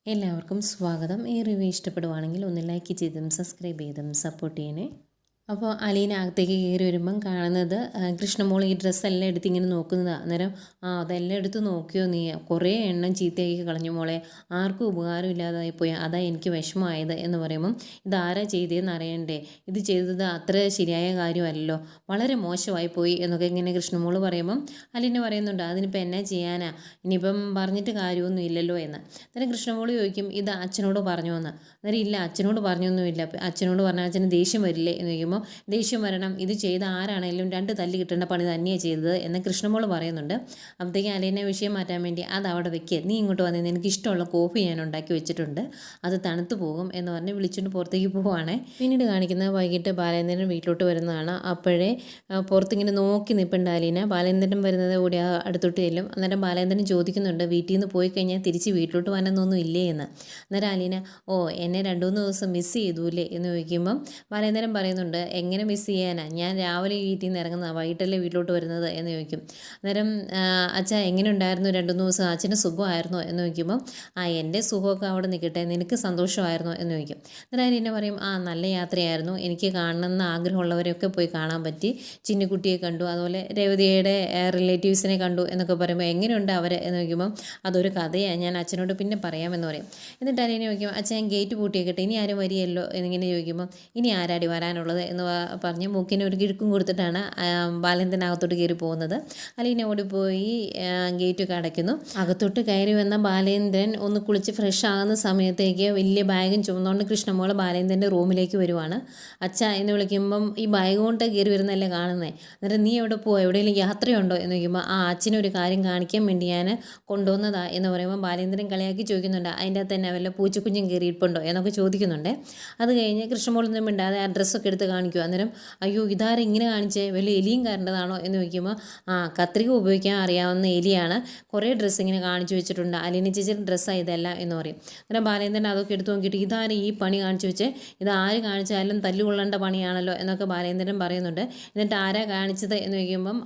എല്ലാവർക്കും സ്വാഗതം. ഈ റിവ്യൂ ഇഷ്ടപ്പെടുവാണെങ്കിൽ ഒന്ന് ലൈക്ക് ചെയ്തും സബ്സ്ക്രൈബ് ചെയ്തും സപ്പോർട്ട് ചെയ്യണേ. അപ്പോൾ അലീന അകത്തേക്ക് കയറി വരുമ്പം കാണുന്നത് കൃഷ്ണമോൾ ഈ ഡ്രസ്സെല്ലാം എടുത്ത് ഇങ്ങനെ നോക്കുന്നതാണ്. അന്നേരം അതെല്ലാം എടുത്ത് നോക്കിയോ നീ, കുറേ എണ്ണം ചീത്തയാക്കി കളഞ്ഞു മോളെ, ആർക്കും ഉപകാരമില്ലാതായി പോയി, അതാ എനിക്ക് വിഷമമായത് എന്ന് പറയുമ്പം ഇതാരാ ചെയ്തതെന്ന് അറിയണ്ടേ, ഇത് ചെയ്തത് അത്ര ശരിയായ കാര്യമല്ലല്ലോ, വളരെ മോശമായി പോയി എന്നൊക്കെ ഇങ്ങനെ കൃഷ്ണമോൾ പറയുമ്പം അലീന പറയുന്നുണ്ട് അതിനിപ്പോൾ എന്നാ ചെയ്യാനാ, ഇനിയിപ്പം പറഞ്ഞിട്ട് കാര്യമൊന്നും ഇല്ലല്ലോ എന്ന്. അന്നേരം കൃഷ്ണമോൾ ചോദിക്കും ഇത് അച്ഛനോട് പറഞ്ഞോ എന്ന്. അന്നേരം ഇല്ല അച്ഛനോട് പറഞ്ഞൊന്നുമില്ല, അച്ഛനോട് പറഞ്ഞാൽ അച്ഛന് ദേഷ്യം വരില്ലേ എന്ന് ചോദിക്കുമ്പോൾ ദേഷ്യം വരണം, ഇത് ചെയ്ത ആരാണെങ്കിലും 2 തല്ല് കിട്ടേണ്ട പണി തന്നെയാണ് ചെയ്തത് എന്ന് കൃഷ്ണമോൾ പറയുന്നുണ്ട്. അപ്പോഴത്തേക്ക് അലീന വിഷയം മാറ്റാൻ വേണ്ടി അത് അവിടെ വെക്കുക, നീ ഇങ്ങോട്ട് വന്നേ, എനിക്ക് ഇഷ്ടമുള്ള കോഫി ഞാൻ ഉണ്ടാക്കി വെച്ചിട്ടുണ്ട്, അത് തണുത്ത് പോകും എന്ന് പറഞ്ഞ് വിളിച്ചുകൊണ്ട് പുറത്തേക്ക് പോവുകയാണേ. പിന്നീട് കാണിക്കുന്നത് വൈകിട്ട് ബാലേന്ദ്രൻ വീട്ടിലോട്ട് വരുന്നതാണ്. അപ്പോഴേ പുറത്തിങ്ങനെ നോക്കി നിൽപ്പുണ്ട് അലീന. ബാലേന്ദ്രൻ വരുന്നത് കൂടി അടുത്തോട്ട് ചെല്ലും. അന്നേരം ബാലേന്ദ്രൻ ചോദിക്കുന്നുണ്ട് വീട്ടിൽ നിന്ന് പോയി കഴിഞ്ഞാൽ തിരിച്ച് വീട്ടിലോട്ട് വരാനൊന്നും ഇല്ലേ എന്ന്. അന്നേരം അലീന എന്നെ 2-3 ദിവസം മിസ് ചെയ്തൂല്ലേ എന്ന് ചോദിക്കുമ്പം ബാലേന്ദ്രൻ പറയുന്നുണ്ട് എങ്ങനെ മിസ് ചെയ്യാനാ, ഞാൻ രാവിലെ വീട്ടിൽ നിന്ന് ഇറങ്ങുന്നതാണ്, വൈകിട്ടല്ലേ വീട്ടിലോട്ട് വരുന്നത് എന്ന് ചോദിക്കും. അന്നേരം അച്ഛാ എങ്ങനെ ഉണ്ടായിരുന്നു 2-3 ദിവസം, അച്ഛൻ്റെ സുഖമായിരുന്നോ എന്ന് ചോദിക്കുമ്പം എൻ്റെ സുഖമൊക്കെ അവിടെ നിൽക്കട്ടെ, നിനക്ക് സന്തോഷമായിരുന്നോ എന്ന് ചോദിക്കും. അന്നേരം അലീന പറയും നല്ല യാത്രയായിരുന്നു, എനിക്ക് കാണണമെന്ന് ആഗ്രഹമുള്ളവരെയൊക്കെ പോയി കാണാൻ പറ്റി, ചിന്നുകുട്ടിയെ കണ്ടു, അതുപോലെ രേവതിയുടെ റിലേറ്റീവ്സിനെ കണ്ടു എന്നൊക്കെ പറയുമ്പോൾ എങ്ങനെയുണ്ട് അവർ എന്ന് ചോദിക്കുമ്പം അതൊരു കഥയാണ്, ഞാൻ അച്ഛനോട് പിന്നെ പറയാമെന്ന് പറയും. എന്നിട്ട് അലീന ചോദിക്കും അച്ഛൻ ഞാൻ ഗേറ്റ് പൂട്ടിയേക്കട്ടെ, ഇനി ആരും വരികയല്ലോ എന്നിങ്ങനെ ചോദിക്കുമ്പം ഇനി ആരാടി വരാനുള്ളത് എന്ന് പറഞ്ഞ് മൂക്കിന് ഒരു കിഴുക്കും കൊടുത്തിട്ടാണ് ബാലേന്ദ്രനകത്തോട്ട് കയറി പോകുന്നത്. അലീന ഓടിപ്പോയി ഗേറ്റൊക്കെ അടയ്ക്കുന്നു. അകത്തോട്ട് കയറി വന്ന ബാലേന്ദ്രൻ ഒന്ന് കുളിച്ച് ഫ്രഷ് ആകുന്ന സമയത്തേക്ക് വലിയ ബാഗും ചുമന്നുകൊണ്ട് കൃഷ്ണമോൾ ബാലേന്ദ്രൻ്റെ റൂമിലേക്ക് വരുവാണ്. അച്ഛ എന്ന് വിളിക്കുമ്പം ഈ ബാഗ് കൊണ്ട് കയറി വരുന്നതല്ലേ കാണുന്നത്. അന്നേരം നീ എവിടെ പോവാ, എവിടെയെങ്കിലും യാത്രയുണ്ടോ എന്ന് ചോദിക്കുമ്പോൾ അച്ഛനൊരു കാര്യം കാണിക്കാൻ വേണ്ടി ഞാൻ കൊണ്ടുവന്നതാ എന്ന് പറയുമ്പോൾ ബാലേന്ദ്രൻ കളിയാക്കി ചോദിക്കുന്നുണ്ട് അതിൻ്റെ അകത്ത് തന്നെ വല്ല പൂച്ചക്കുഞ്ഞും കയറിയിട്ടുണ്ടോ എന്നൊക്കെ ചോദിക്കുന്നുണ്ട്. അത് കഴിഞ്ഞ് കൃഷ്ണമോളൊന്നും മിണ്ടാതെ ആ ഡ്രസ്സൊക്കെ എടുത്ത് കാണിക്കും. അന്നേരം അയ്യോ ഇതാരും ഇങ്ങനെ കാണിച്ചേ, വല്ല എലിയും കരേണ്ടതാണോ എന്ന് ചോദിക്കുമ്പോൾ കത്രിക ഉപയോഗിക്കാൻ അറിയാവുന്ന എലിയാണ്, കുറേ ഡ്രസ്സ് ഇങ്ങനെ കാണിച്ചു വെച്ചിട്ടുണ്ട്, അലീന ചേച്ചിയുടെ ഡ്രസ്സാണ് ഇതെല്ലാം എന്ന് പറയും. അന്നേരം ബാലേന്ദ്രൻ അതൊക്കെ എടുത്ത് നോക്കിയിട്ട് ഇതാരും ഈ പണി കാണിച്ചു വെച്ചേ, ഇത് ആര് കാണിച്ചാലും തല്ലുകൊള്ളേണ്ട പണിയാണല്ലോ എന്നൊക്കെ ബാലേന്ദ്രൻ പറയുന്നുണ്ട്. എന്നിട്ട് ആരാ കാണിച്ചത് എന്ന് ചോദിക്കുമ്പം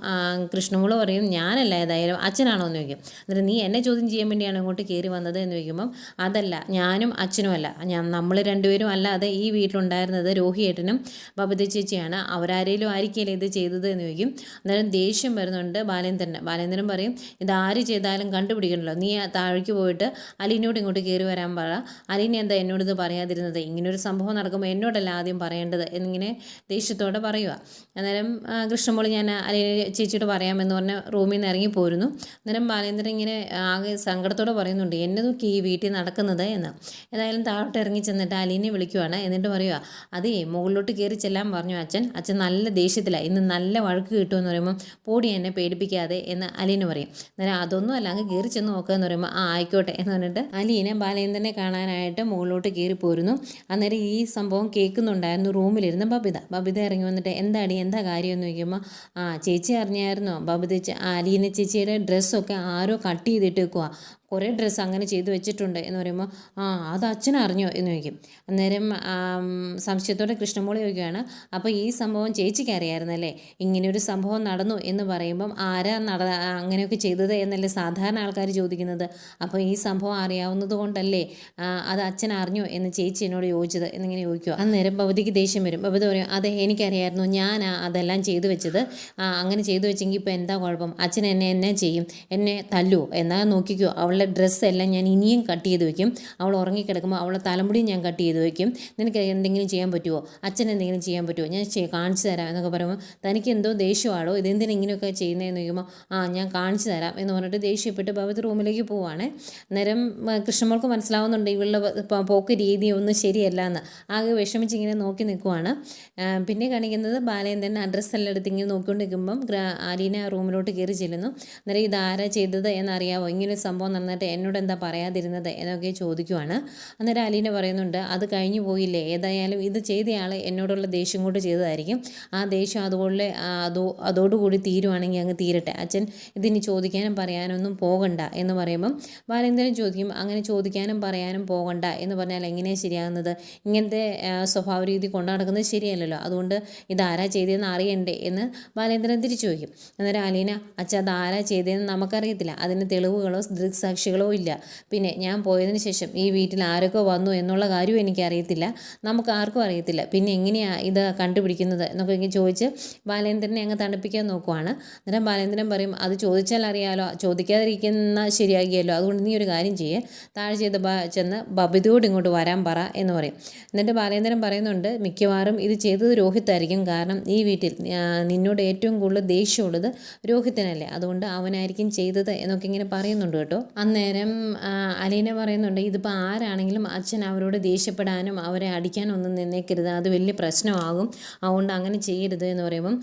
കൃഷ്ണമോൾ പറയും ഞാനല്ല, ഏതായാലും അച്ഛനാണോ എന്ന് ചോദിക്കും. എന്നിട്ട് നീ എന്നെ ചോദ്യം ചെയ്യാൻ വേണ്ടിയാണ് ഇങ്ങോട്ട് കയറി വന്നത് എന്ന് ചോദിക്കുമ്പം അതല്ല, ഞാനും അച്ഛനുമല്ല, നമ്മൾ രണ്ടുപേരും അല്ലാതെ ഈ വീട്ടിലുണ്ടായിരുന്നത് രോഹിയേട്ടനും ബബിത ചേച്ചിയാണ്, അവരാരേലും ആയിരിക്കില്ലേ ഇത് ചെയ്തത് എന്ന് ചോദിക്കും. അന്നേരം ദേഷ്യം വരുന്നുണ്ട് ബാലേന്ദ്രൻ പറയും ഇതാര് ചെയ്താലും കണ്ടുപിടിക്കണല്ലോ, നീ താഴേക്ക് പോയിട്ട് അലീനയോട് ഇങ്ങോട്ട് കയറി വരാൻ പറ, അലീന എന്താ എന്നോടിത് പറയാതിരുന്നത്, ഇങ്ങനൊരു സംഭവം നടക്കുമ്പോൾ എന്നോടല്ല ആദ്യം പറയേണ്ടത് എന്നിങ്ങനെ ദേഷ്യത്തോടെ പറയുക. അന്നേരം കൃഷ്ണമോൾ ഞാൻ അലീന ചേച്ചിയോട് പറയാമെന്ന് പറഞ്ഞ് റൂമിൽ നിന്ന് ഇറങ്ങി പോരുന്നു. അന്നേരം ബാലേന്ദ്രൻ ഇങ്ങനെ ആകെ സങ്കടത്തോടെ പറയുന്നുണ്ട് എന്നതൊക്കെ ഈ വീട്ടിൽ നടക്കുന്നത് എന്ന്. ഏതായാലും താഴോട്ട് ഇറങ്ങി ചെന്നിട്ട് അലീനെ വിളിക്കുവാണ്. എന്നിട്ട് പറയുക അതേ മുകളിലോട്ട് കയറി ചെല്ലാൻ പറഞ്ഞു അച്ഛൻ നല്ല ദേഷ്യത്തിലാണ്, ഇന്ന് നല്ല വഴക്ക് കിട്ടുമെന്ന് പറയുമ്പോൾ പോടി എന്നെ പേടിപ്പിക്കാതെ എന്ന് അലീന പറയും. അന്നേരം അതൊന്നും അല്ല അങ്ങ് കയറി ചെന്ന് നോക്കുക എന്ന് പറയുമ്പോൾ ആയിക്കോട്ടെ എന്ന് പറഞ്ഞിട്ട് അലീന ബാലേന്ദ്രനെ കാണാനായിട്ട് മുകളിലോട്ട് കയറി പോരുന്നു. അന്നേരം ഈ സംഭവം കേൾക്കുന്നുണ്ടായിരുന്നു റൂമിലിരുന്ന് ബബിത ഇറങ്ങി വന്നിട്ട് എന്താ കാര്യം എന്ന് ചോദിക്കുമ്പോൾ ചേച്ചി അറിഞ്ഞായിരുന്നോ, അലീന ചേച്ചിയുടെ ഡ്രസ്സൊക്കെ ആരോ കട്ട് ചെയ്തിട്ട് വെക്കുക, കുറേ ഡ്രസ്സ് അങ്ങനെ ചെയ്തു വെച്ചിട്ടുണ്ട് എന്ന് പറയുമ്പോൾ അത് അച്ഛനറിഞ്ഞോ എന്ന് ചോദിക്കും. അന്നേരം സംശയത്തോടെ കൃഷ്ണമോൾ ചോദിക്കുകയാണ് അപ്പോൾ ഈ സംഭവം ചേച്ചിക്ക് അറിയാമായിരുന്നല്ലേ, ഇങ്ങനെയൊരു സംഭവം നടന്നു എന്ന് പറയുമ്പം ആരാ അങ്ങനെയൊക്കെ ചെയ്തത് എന്നല്ലേ സാധാരണ ആൾക്കാർ ചോദിക്കുന്നത്, അപ്പോൾ ഈ സംഭവം അറിയാവുന്നത് കൊണ്ടല്ലേ അത് അച്ഛൻ അറിഞ്ഞോ എന്ന് ചേച്ചി എന്നോട് ചോദിച്ചത് എന്നിങ്ങനെ ചോദിക്കുക. അന്നേരം ഭവതിക്ക് ദേഷ്യം വരും. ഭവതി പറയും അതെ എനിക്കറിയായിരുന്നു, ഞാൻ അതെല്ലാം ചെയ്തു വെച്ചത്, അങ്ങനെ ചെയ്തു വെച്ചെങ്കിൽ ഇപ്പോൾ എന്താ കുഴപ്പം, അച്ഛൻ എന്നെ ചെയ്യും, എന്നെ തല്ലുമോ, എന്നാൽ നോക്കിക്കോ അവളുടെ ഡ്രസ്സെല്ലാം ഞാൻ ഇനിയും കട്ട് ചെയ്ത് വെക്കും, അവൾ ഉറങ്ങിക്കിടക്കുമ്പോൾ അവളുടെ തലമുടിയും ഞാൻ കട്ട് ചെയ്ത് വെക്കും, നിനക്ക് എന്തെങ്കിലും ചെയ്യാൻ പറ്റുമോ, അച്ഛൻ എന്തെങ്കിലും ചെയ്യാൻ പറ്റുമോ, ഞാൻ കാണിച്ചു തരാം എന്നൊക്കെ പറയുമ്പോൾ തനിക്ക് എന്തോ ദേഷ്യമാണോ, ഇതെന്തിനും ഇങ്ങനെയൊക്കെ ചെയ്യുന്നതെന്ന് ചോദിക്കുമ്പോൾ ഞാൻ കാണിച്ചു തരാം എന്ന് പറഞ്ഞിട്ട് ദേഷ്യപ്പെട്ട് ഭവതി റൂമിലേക്ക് പോവുകയാണ്. അന്നേരം കൃഷ്ണമോൾക്ക് മനസ്സിലാവുന്നുണ്ട് ഇവളുടെ പോക്ക് രീതി ഒന്നും ശരിയല്ല എന്ന്, ആകെ വിഷമിച്ച് ഇങ്ങനെ നോക്കി നിൽക്കുവാണ്. പിന്നെ കാണിക്കുന്നത് ബാലേന്ദ്രൻ അഡ്രസ്സെല്ലാം എടുത്ത് ഇങ്ങനെ നോക്കിക്കൊണ്ട് നിൽക്കുമ്പം അലീന റൂമിലോട്ട് കയറി ചെല്ലുന്നു. അന്നേരം ഇതാരാ ചെയ്തത് എന്നറിയാവോ, ഇങ്ങനെ സംഭവം നടന്നിട്ട് എന്നോട് എന്താ പറയാതിരുന്നത് എന്നൊക്കെ ചോദിക്കുവാണ്. അന്നേരം അലീന പറയുന്നുണ്ട് അത് കഴിഞ്ഞു പോയില്ലേ, ഏതായാലും ഇത് ചെയ്തയാൾ എന്നോടുള്ള ദേഷ്യം കൊണ്ട് ചെയ്തതായിരിക്കും, ആ ദേഷ്യം അതോടുകൂടി തീരുവാണെങ്കിൽ അങ്ങ് തീരട്ടെ, അച്ഛൻ ഇതിനി ചോദിക്കാനും പറയാനൊന്നും പോകണ്ട എന്ന് പറയുമ്പം ബാലേന്ദ്രൻ ചോദിക്കും അങ്ങനെ ചോദിക്കാനും പറയാനും പോകണ്ട എന്ന് പറഞ്ഞാൽ എങ്ങനെയാണ് ശരിയാകുന്നത്, ഇങ്ങനത്തെ സ്വഭാവ രീതി കൊണ്ടു നടക്കുന്നത് ശരിയല്ലല്ലോ, അതുകൊണ്ട് ഇതാരാ ചെയ്തതെന്ന് അറിയണ്ടേ എന്ന് ബാലേന്ദ്രൻ തിരിച്ചു ചോദിക്കും. അന്നേരം അലീന അച്ഛാ അതാരാ ചെയ്തതെന്ന് നമുക്കറിയത്തില്ല, അതിന് തെളിവുകളോ ദൃക്സാക്ഷി സാക്ഷികളോ ഇല്ല. പിന്നെ ഞാൻ പോയതിന് ശേഷം ഈ വീട്ടിൽ ആരൊക്കെ വന്നു എന്നുള്ള കാര്യവും എനിക്കറിയത്തില്ല, നമുക്ക് ആർക്കും അറിയത്തില്ല. പിന്നെ എങ്ങനെയാണ് ഇത് കണ്ടുപിടിക്കുന്നത് എന്നൊക്കെ ഇങ്ങനെ ചോദിച്ച് ബാലേന്ദ്രനെ അങ്ങ് തണുപ്പിക്കാൻ നോക്കുവാണ്. അന്നേരം ബാലേന്ദ്രൻ പറയും, അത് ചോദിച്ചാൽ അറിയാലോ, ചോദിക്കാതിരിക്കുന്ന ശരിയാകിയല്ലോ, അതുകൊണ്ട് നീ ഒരു കാര്യം ചെയ്യേ, താഴെ ചെന്ന് ബബിതയോട് ഇങ്ങോട്ട് വരാൻ പറ എന്ന് പറയും. എന്നിട്ട് ബാലേന്ദ്രൻ പറയുന്നുണ്ട്, മിക്കവാറും ഇത് ചെയ്തത് രോഹിത്തായിരിക്കും. കാരണം ഈ വീട്ടിൽ നിന്നോട് ഏറ്റവും കൂടുതൽ ദേഷ്യമുള്ളത് രോഹിത്തിനല്ലേ, അതുകൊണ്ട് അവനായിരിക്കും ചെയ്തത് എന്നൊക്കെ ഇങ്ങനെ പറയുന്നുണ്ട് കേട്ടോ. അന്നേരം അലീന പറയുന്നുണ്ട്, ഇതിപ്പോൾ ആരാണെങ്കിലും അച്ഛൻ അവരോട് ദേഷ്യപ്പെടാനും അവരെ അടിക്കാനും ഒന്നും നിന്നേക്കരുത്, അത് വലിയ പ്രശ്നമാകും, അതുകൊണ്ട് അങ്ങനെ ചെയ്യരുത് എന്ന് പറയുമ്പം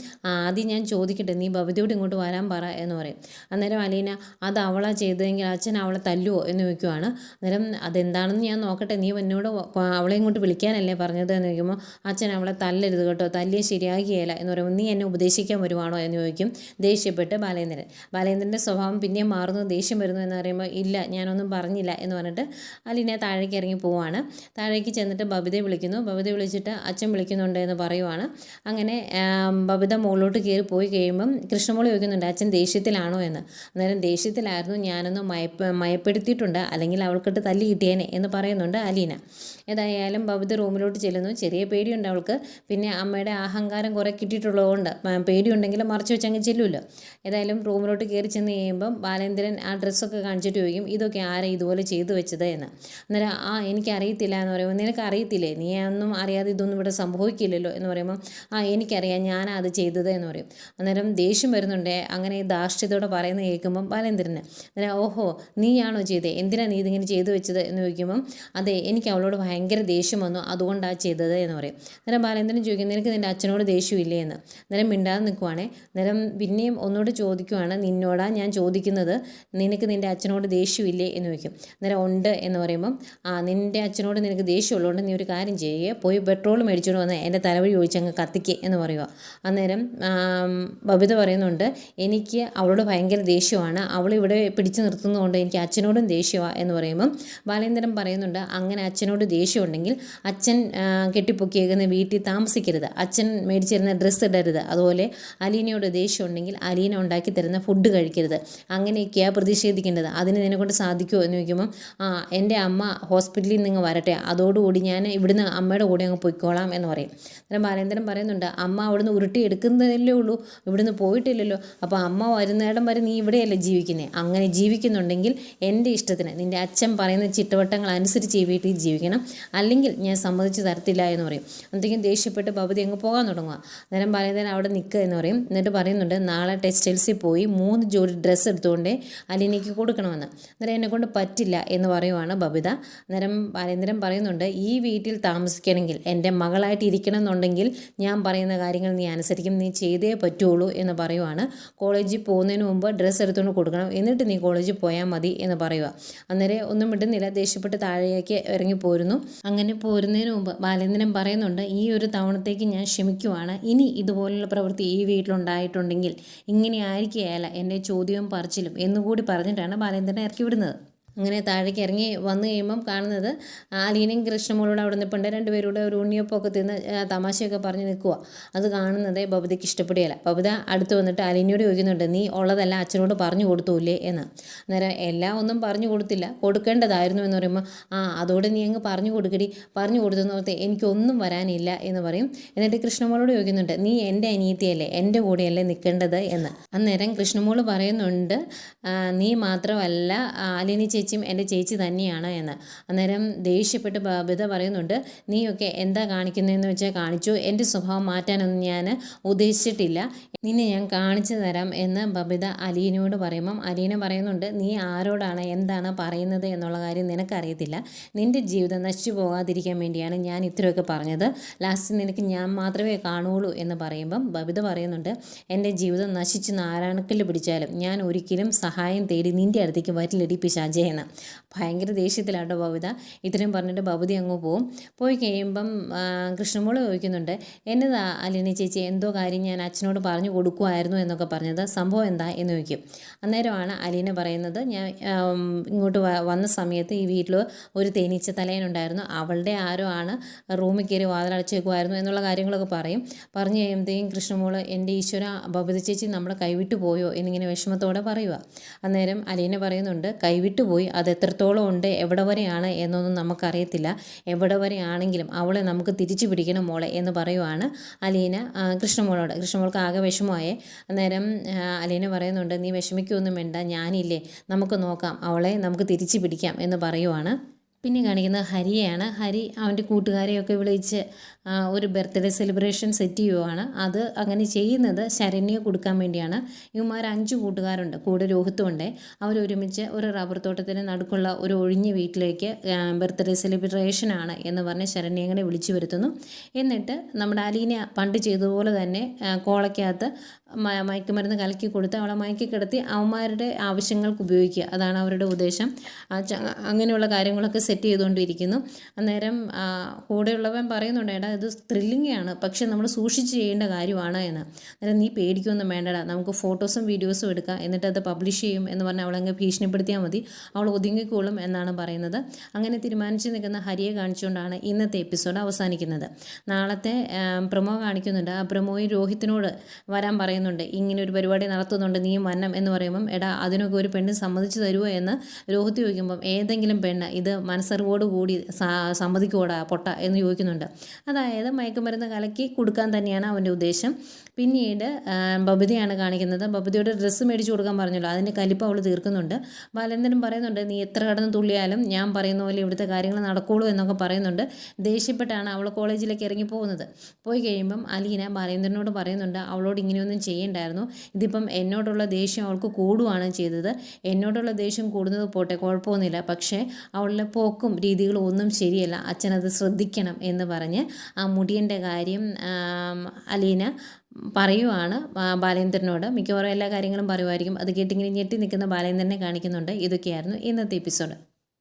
ആദ്യം ഞാൻ ചോദിക്കട്ടെ, നീ ബബിതയോട് ഇങ്ങോട്ട് വരാൻ പറ എന്ന് പറയും. അന്നേരം അലീന, അത് അവളാ ചെയ്തതെങ്കിൽ അച്ഛൻ അവളെ തല്ലുവോ എന്ന് ചോദിക്കുവാണ്. അന്നേരം അതെന്താണെന്ന് ഞാൻ നോക്കട്ടെ, നീ എന്നോട് അവളെ ഇങ്ങോട്ട് വിളിക്കാനല്ലേ പറഞ്ഞത് എന്ന് ചോദിക്കുമ്പോൾ, അച്ഛൻ അവളെ തല്ലരുത് കേട്ടോ, തല്ലിയ ശരിയാകിയല്ല എന്ന് പറയുമ്പോൾ, നീ എന്നെ ഉപദേശിക്കാൻ വരുവാണോ എന്ന് ചോദിക്കും ദേഷ്യപ്പെട്ട് ബാലേന്ദ്രൻ്റെ സ്വഭാവം പിന്നെയും മാറുന്നു, ദേഷ്യം വരുന്നു എന്ന് പറയുമ്പോൾ, ഇല്ല ഞാനൊന്നും പറഞ്ഞില്ല എന്ന് പറഞ്ഞിട്ട് അലീന താഴേക്ക് ഇറങ്ങി പോവാണ്. താഴേക്ക് ചെന്നിട്ട് ബബിതയെ വിളിക്കുന്നു. ബബിതയെ വിളിച്ചിട്ട് അച്ഛൻ വിളിക്കുന്നുണ്ട് എന്ന് പറയുവാണ്. അങ്ങനെ ബബിത മുകളിലോട്ട് കയറി പോയി കഴിയുമ്പം കൃഷ്ണമോളി ചോദിക്കുന്നുണ്ട്, അച്ഛൻ ദേഷ്യത്തിലാണോ എന്ന്. അന്നേരം ദേഷ്യത്തിലായിരുന്നു, ഞാനൊന്ന് മയപ്പെടുത്തിയിട്ടുണ്ട്, അല്ലെങ്കിൽ അവൾക്കിട്ട് തല്ലി കിട്ടിയേനെ എന്ന് പറയുന്നുണ്ട് അലീന. ഏതായാലും ബബിത റൂമിലോട്ട് ചെല്ലുന്നു. ചെറിയ പേടിയുണ്ട് അവൾക്ക്, പിന്നെ അമ്മയുടെ അഹങ്കാരം കുറേ കിട്ടിയിട്ടുള്ളതുകൊണ്ട് പേടിയുണ്ടെങ്കിലും മറച്ചു വെച്ചങ്ങ് ചെല്ലുമല്ലോ. ഏതായാലും റൂമിലോട്ട് കയറി ചെന്ന് കഴിയുമ്പം ബാലേന്ദ്രൻ ആ ഡ്രസ്സൊക്കെ കാണിച്ചിട്ട് ചോദിക്കും, ഇതൊക്കെ ആരാ ഇതുപോലെ ചെയ്തു വെച്ചത് എന്ന്. അന്നേരം എനിക്കറിയത്തില്ല എന്ന് പറയുമ്പോൾ, നിനക്ക് അറിയത്തില്ലേ, നീ ഒന്നും അറിയാതെ ഇതൊന്നും ഇവിടെ സംഭവിക്കില്ലല്ലോ എന്ന് പറയുമ്പം, എനിക്കറിയാം, ഞാനാ അത് ചെയ്തത് എന്ന് പറയും. അന്നേരം ദേഷ്യം വരുന്നുണ്ട് അങ്ങനെ ധാർഷ്ട്യത്തോടെ പറയുന്നത് കേൾക്കുമ്പം ബാലേന്ദ്രന്. അന്നേരം, ഓഹോ നീയാണോ ചെയ്തത്, എന്തിനാണ് നീ ഇതിങ്ങനെ ചെയ്തു വെച്ചത് എന്ന് ചോദിക്കുമ്പം, അതെ എനിക്ക് അവളോട് ഭയങ്കര ദേഷ്യം വന്നു, അതുകൊണ്ടാണ് ചെയ്തത് എന്ന് പറയും. അന്നേരം ബാലേന്ദ്രൻ ചോദിക്കും, നിനക്ക് നിൻ്റെ അച്ഛനോട് ദേഷ്യമില്ലേ എന്ന്. അന്നേരം മിണ്ടാതെ നിൽക്കുവാണേ. അന്നേരം പിന്നെയും ഒന്നുകൂടെ ചോദിക്കുവാണ്, നിന്നോടാ ഞാൻ ചോദിക്കുന്നത്, നിനക്ക് നിൻ്റെ അച്ഛനോട് ദേഷ്യമില്ലേ എന്ന് ചോദിക്കും. അന്നേരം ഉണ്ട് എന്ന് പറയുമ്പം, നിൻ്റെ അച്ഛനോട് നിനക്ക് ദേഷ്യമുള്ളതുകൊണ്ട് നീ ഒരു കാര്യം ചെയ്യുക, പോയി പെട്രോൾ മേടിച്ചുകൊണ്ട് വന്ന് എൻ്റെ തലവഴി ഒഴിച്ച് അങ്ങ് കത്തിക്ക് എന്ന് പറയുക. അന്നേരം ബബിത പറയുന്നുണ്ട്, എനിക്ക് അവളോട് ഭയങ്കര ദേഷ്യമാണ്, അവളിവിടെ പിടിച്ചു നിർത്തുന്നതുകൊണ്ട് എനിക്ക് അച്ഛനോടും ദേഷ്യമാണ് എന്ന് പറയുമ്പം ബാലേന്ദ്രൻ പറയുന്നുണ്ട്, അങ്ങനെ അച്ഛനോട് ദേഷ്യമുണ്ടെങ്കിൽ അച്ഛൻ കെട്ടിപ്പൊക്കിയേക്കുന്ന വീട്ടിൽ താമസിക്കരുത്, അച്ഛൻ മേടിച്ചു തരുന്ന ഡ്രസ്സ് ഇടരുത്, അതുപോലെ അലീനയോട് ദേഷ്യമുണ്ടെങ്കിൽ അലീന ഉണ്ടാക്കി തരുന്ന ഫുഡ് കഴിക്കരുത്, അങ്ങനെയൊക്കെയാണ് പ്രതിഷേധിക്കേണ്ടത്, അതിന് നിന്നെക്കൊണ്ട് സാധിക്കുമോ എന്ന് ചോദിക്കുമ്പം, എൻ്റെ അമ്മ ഹോസ്പിറ്റലിൽ നിന്ന് വരട്ടെ, അതോടുകൂടി ഞാൻ ഇവിടുന്ന് അമ്മയുടെ കൂടെ അങ്ങ് പൊയ്ക്കോളാം എന്ന് പറയും. അന്നേരം ബാലേന്ദ്രൻ പറയുന്നുണ്ട്, അമ്മ അവിടുന്ന് ഉരുട്ടി എടുക്കുന്നതല്ലേ ഉള്ളൂ, ഇവിടുന്ന് പോയിട്ടില്ലല്ലോ, അപ്പോൾ അമ്മ വരുന്നിടം വരെ നീ ഇവിടെയല്ലേ ജീവിക്കുന്നത്, അങ്ങനെ ജീവിക്കുന്നുണ്ടെങ്കിൽ എൻ്റെ ഇഷ്ടത്തിന് നിൻ്റെ അച്ഛൻ പറയുന്ന ചിട്ടവട്ടങ്ങൾ അനുസരിച്ച് ഈ വീട്ടിൽ ജീവിക്കണം, അല്ലെങ്കിൽ ഞാൻ സമ്മതിച്ച് തരത്തില്ല എന്ന് പറയും. അന്നേക്കും ദേഷ്യപ്പെട്ട് ബബിത അങ്ങ് പോകാൻ തുടങ്ങുക. അന്നേരം ബാലേന്ദ്രൻ അവിടെ നിൽക്കുക എന്ന് പറയും. എന്നിട്ട് പറയുന്നുണ്ട്, നാളെ ടെക്സ്റ്റൈൽസിൽ പോയി 3 ജോഡി ഡ്രസ്സ് എടുത്തുകൊണ്ട് അലീനയ്ക്ക് കൊടുക്കണമെന്ന്. അന്നേരം എന്നെക്കൊണ്ട് പറ്റില്ല എന്ന് പറയുവാണ് ബബിത. അന്നേരം ബാലേന്ദ്രൻ പറയുന്നുണ്ട്, ഈ വീട്ടിൽ താമസിക്കണമെങ്കിൽ എൻ്റെ മകളായിട്ട് ഇരിക്കണം എന്നുണ്ടെങ്കിൽ ഞാൻ പറയുന്ന കാര്യങ്ങൾ നീ അനുസരിക്കും, നീ ചെയ്തേ പറ്റുള്ളൂ എന്ന് പറയുവാണ്. കോളേജിൽ പോകുന്നതിന് മുമ്പ് ഡ്രസ്സ് എടുത്തുകൊണ്ട് കൊടുക്കണം, എന്നിട്ട് നീ കോളേജിൽ പോയാൽ മതി എന്ന് പറയുക. അന്നേരം ഒന്നും മിണ്ടുന്നില്ല, ദേഷ്യപ്പെട്ട് താഴേക്ക് ഇറങ്ങി പോരുന്നു. അങ്ങനെ പോരുന്നതിന് മുമ്പ് ബാലേന്ദ്രൻ പറയുന്നുണ്ട്, ഈ ഒരു തവണത്തേക്ക് ഞാൻ ക്ഷമിക്കുവാണ്, ഇനി ഇതുപോലുള്ള പ്രവൃത്തി ഈ വീട്ടിലുണ്ടായിട്ടുണ്ടെങ്കിൽ ഇങ്ങനെ ആയിരിക്കുകയല്ല എൻ്റെ ചോദ്യവും പറച്ചിലും എന്നുകൂടി പറഞ്ഞിട്ടാണ് ബാലേന്ദ്രനെ ഇറക്കി വിടുന്നത്. അങ്ങനെ താഴേക്ക് ഇറങ്ങി വന്നു കഴിയുമ്പം കാണുന്നത് അലീനയും കൃഷ്ണമോളോട് അവിടെ നിൽപ്പുണ്ട്. രണ്ടുപേരുടെ ഒരു ഉണ്ണിയപ്പമൊക്കെ തിന്ന് തമാശയൊക്കെ പറഞ്ഞ് നിൽക്കുക. അത് കാണുന്നത് ബബിതയ്ക്ക് ഇഷ്ടപ്പെടുകയില്ല. ബബിത അടുത്ത് വന്നിട്ട് അലീനയോട് ചോദിക്കുന്നുണ്ട്, നീ ഉള്ളതെല്ലാം അച്ഛനോട് പറഞ്ഞു കൊടുത്തൂല്ലേ എന്ന്. അന്നേരം എല്ലാം ഒന്നും പറഞ്ഞു കൊടുത്തില്ല, കൊടുക്കേണ്ടതായിരുന്നു എന്ന് പറയുമ്പോൾ, അതോടെ നീ അങ്ങ് പറഞ്ഞു കൊടുക്കടി, പറഞ്ഞു കൊടുത്തെന്ന് ഓർത്ത് എനിക്കൊന്നും വരാനില്ല എന്ന് പറയും. എന്നിട്ട് കൃഷ്ണമോളോട് ചോദിക്കുന്നുണ്ട്, നീ എൻ്റെ അനിയത്തിയല്ലേ, എൻ്റെ കൂടെയല്ലേ നിൽക്കേണ്ടത് എന്ന്. അന്നേരം കൃഷ്ണമോൾ പറയുന്നുണ്ട്, നീ മാത്രമല്ല അലീന ചേച്ചിയും എൻ്റെ ചേച്ചി തന്നെയാണ് എന്ന്. അന്നേരം ദേഷ്യപ്പെട്ട് ബബിത പറയുന്നുണ്ട്, നീയൊക്കെ എന്താ കാണിക്കുന്നതെന്ന് വെച്ചാൽ കാണിച്ചു, എൻ്റെ സ്വഭാവം മാറ്റാനൊന്നും ഞാൻ ഉദ്ദേശിച്ചിട്ടില്ല, നിന്നെ ഞാൻ കാണിച്ചു തരാം എന്ന് ബബിത അലീനയോട് പറയുമ്പം അലീന പറയുന്നുണ്ട്, നീ ആരോടാണ് എന്താണ് പറയുന്നത് എന്നുള്ള കാര്യം നിനക്കറിയത്തില്ല, നിൻ്റെ ജീവിതം നശിച്ചു പോകാതിരിക്കാൻ വേണ്ടിയാണ് ഞാൻ ഇത്രയൊക്കെ പറഞ്ഞത്, ലാസ്റ്റ് നിനക്ക് ഞാൻ മാത്രമേ കാണുകയുള്ളൂ എന്ന് പറയുമ്പം ബബിത പറയുന്നുണ്ട്, എൻ്റെ ജീവിതം നശിച്ച് നാരായണക്കൽ പിടിച്ചാലും ഞാൻ ഒരിക്കലും സഹായം തേടി നിൻ്റെ അടുത്തേക്ക് വരില്ലടി പിശാചേ എന്ന്. ഭയങ്കര ദേഷ്യത്തിലാട്ടോ ബബിത. ഇത്രയും പറഞ്ഞിട്ട് ബബിത അങ്ങ് പോയി കഴിയുമ്പം കൃഷ്ണമോൾ ചോദിക്കുന്നുണ്ട്, എന്നതാ അലീന ചേച്ചി എന്തോ കാര്യം ഞാൻ അച്ഛനോട് പറഞ്ഞു കൊടുക്കുമായിരുന്നു എന്നൊക്കെ പറഞ്ഞത്, സംഭവം എന്താ എന്ന് ചോദിക്കും. അന്നേരമാണ് അലീന പറയുന്നത്, ഞാൻ ഇങ്ങോട്ട് വന്ന സമയത്ത് ഈ വീട്ടിൽ ഒരു തേനീച്ച തലയനുണ്ടായിരുന്നു, അവളുടെ ആരോ ആണ് റൂമിൽ കയറി വാതിലടച്ചേക്കുമായിരുന്നു എന്നുള്ള കാര്യങ്ങളൊക്കെ പറഞ്ഞു കഴിയുമ്പോഴത്തേക്കും കൃഷ്ണമോൾ, എൻ്റെ ഈശ്വര ബബിത ചേച്ചി നമ്മളെ കൈവിട്ടു പോയോ എന്നിങ്ങനെ വിഷമത്തോടെ പറയുക. അന്നേരം അലീന പറയുന്നുണ്ട്, കൈവിട്ടു പോയി പോയി. അത് എത്രത്തോളം ഉണ്ട്, എവിടെ വരെയാണ് എന്നൊന്നും നമുക്കറിയത്തില്ല. എവിടെ വരെയാണെങ്കിലും അവളെ നമുക്ക് തിരിച്ചു പിടിക്കണം മോളെ എന്ന് പറയുവാണ് അലീന കൃഷ്ണമോളോട്. കൃഷ്ണമോൾക്ക് ആകെ വിഷമമായേ. അന്നേരം അലീന പറയുന്നുണ്ട്, നീ വിഷമിക്കൊന്നും വേണ്ട, ഞാനില്ലേ, നമുക്ക് നോക്കാം, അവളെ നമുക്ക് തിരിച്ചു പിടിക്കാം എന്ന് പറയുവാണ്. പിന്നെ കാണിക്കുന്നത് ഹരിയെയാണ്. ഹരി അവൻ്റെ കൂട്ടുകാരെയൊക്കെ വിളിച്ച് ഒരു ബർത്ത്ഡേ സെലിബ്രേഷൻ സെറ്റ് ചെയ്യുവാണ്. അത് അങ്ങനെ ചെയ്യുന്നത് ശരണ്യെ കൊടുക്കാൻ വേണ്ടിയാണ്. ഇവന്മാർ 5 കൂട്ടുകാരുണ്ട്, കൂടെ രോഹിത്തും ഉണ്ട്. അവരൊരുമിച്ച് ഒരു റബ്ബർ തോട്ടത്തിന് നടുക്കുള്ള ഒരു ഒഴിഞ്ഞ വീട്ടിലേക്ക് ബർത്ത്ഡേ സെലിബ്രേഷനാണ് എന്ന് പറഞ്ഞ് ശരണ്യെ അങ്ങനെ വിളിച്ചു വരുത്തുന്നു. എന്നിട്ട് നമ്മുടെ അലീന പണ്ട് ചെയ്തതുപോലെ തന്നെ കോളയ്ക്കകത്ത് മയക്കുമരുന്ന് കലക്കി കൊടുത്ത് അവളെ മയക്കി കിടത്തി അവന്മാരുടെ ആവശ്യങ്ങൾക്ക് ഉപയോഗിക്കുക. അതാണ് അവരുടെ ഉദ്ദേശം. അങ്ങനെയുള്ള കാര്യങ്ങളൊക്കെ സെറ്റ് ചെയ്തുകൊണ്ടിരിക്കുന്നു. അന്നേരം കൂടെയുള്ളവൻ പറയുന്നുണ്ട്, എടാ ഇത് ത്രില്ലിങ്ങാണ്, പക്ഷെ നമ്മൾ സൂക്ഷിച്ച് ചെയ്യേണ്ട കാര്യമാണ് എന്ന്. അന്നേരം നീ പേടിക്കൊന്നും വേണ്ടടാ, നമുക്ക് ഫോട്ടോസും വീഡിയോസും എടുക്കാം, എന്നിട്ട് അത് പബ്ലിഷ് ചെയ്യും എന്ന് പറഞ്ഞ് അവളങ്ങ് ഭീഷണിപ്പെടുത്തിയാൽ മതി, അവൾ ഒതുങ്ങിക്കോളും എന്നാണ് പറയുന്നത്. അങ്ങനെ തീരുമാനിച്ച് നിൽക്കുന്ന ഹരിയെ കാണിച്ചുകൊണ്ടാണ് ഇന്നത്തെ എപ്പിസോഡ് അവസാനിക്കുന്നത്. നാളത്തെ പ്രൊമോ കാണിക്കുന്നുണ്ട്. ആ പ്രൊമോയിൽ രോഹിത്തിനോട് വരാൻ പറയുന്നുണ്ട്, ഇങ്ങനെ ഒരു പരിപാടി നടത്തുന്നുണ്ട്, നീയും വരണം എന്ന് പറയുമ്പം, എടാ അതിനൊക്കെ ഒരു പെണ്ണ് സമ്മതിച്ചു തരുമോ എന്ന് രോഹിത്ത് ചോദിക്കുമ്പം, ഏതെങ്കിലും പെണ്ണ് ഇത് മനസ്സറിവോട് കൂടി സമ്മതിക്കോടാ പൊട്ട എന്ന് ചോദിക്കുന്നുണ്ട്. അതായത് മയക്കുമരുന്ന് കലക്കി കൊടുക്കാൻ തന്നെയാണ് അവൻ്റെ ഉദ്ദേശം. പിന്നീട് ബബിതയാണ് കാണിക്കുന്നത്. ബബിതയോട് ഡ്രസ്സ് മേടിച്ച് കൊടുക്കാൻ പറഞ്ഞല്ലോ, അതിൻ്റെ കലിപ്പ് അവൾ തീർക്കുന്നുണ്ട്. ബാലേന്ദ്രൻ പറയുന്നുണ്ട്, നീ എത്ര കടന്ന് തുള്ളിയാലും ഞാൻ പറയുന്ന പോലെ ഇവിടുത്തെ കാര്യങ്ങൾ നടക്കുള്ളൂ എന്നൊക്കെ പറയുന്നുണ്ട്. ദേഷ്യപ്പെട്ടാണ് അവൾ കോളേജിലേക്ക് ഇറങ്ങി പോകുന്നത്. പോയി കഴിയുമ്പം അലീന ബാലേന്ദ്രനോട് പറയുന്നുണ്ട്, അവളോട് ഇങ്ങനെയൊന്നും ചെയ്യണ്ടായിരുന്നു, ഇതിപ്പം എന്നോടുള്ള ദേഷ്യം അവൾക്ക് കൂടുകയാണ് ചെയ്തത്. എന്നോടുള്ള ദേഷ്യം കൂടുന്നത് പോട്ടെ, കുഴപ്പമൊന്നുമില്ല, പക്ഷേ അവളുടെ പോക്കും രീതികളും ഒന്നും ശരിയല്ല, അച്ഛനത് ശ്രദ്ധിക്കണം എന്ന് പറഞ്ഞ് ആ മുടിയൻ്റെ കാര്യം അലീന പറയുവാണ് ബാലേന്ദ്രനോട്. മിക്കവാറും എല്ലാ കാര്യങ്ങളും പറയുമായിരിക്കും. അത് കേട്ടിങ്ങനെ ഞെട്ടി നിൽക്കുന്ന ബാലേന്ദ്രനെ കാണിക്കുന്നുണ്ട്. ഇതൊക്കെയായിരുന്നു ഇന്നത്തെ എപ്പിസോഡ്.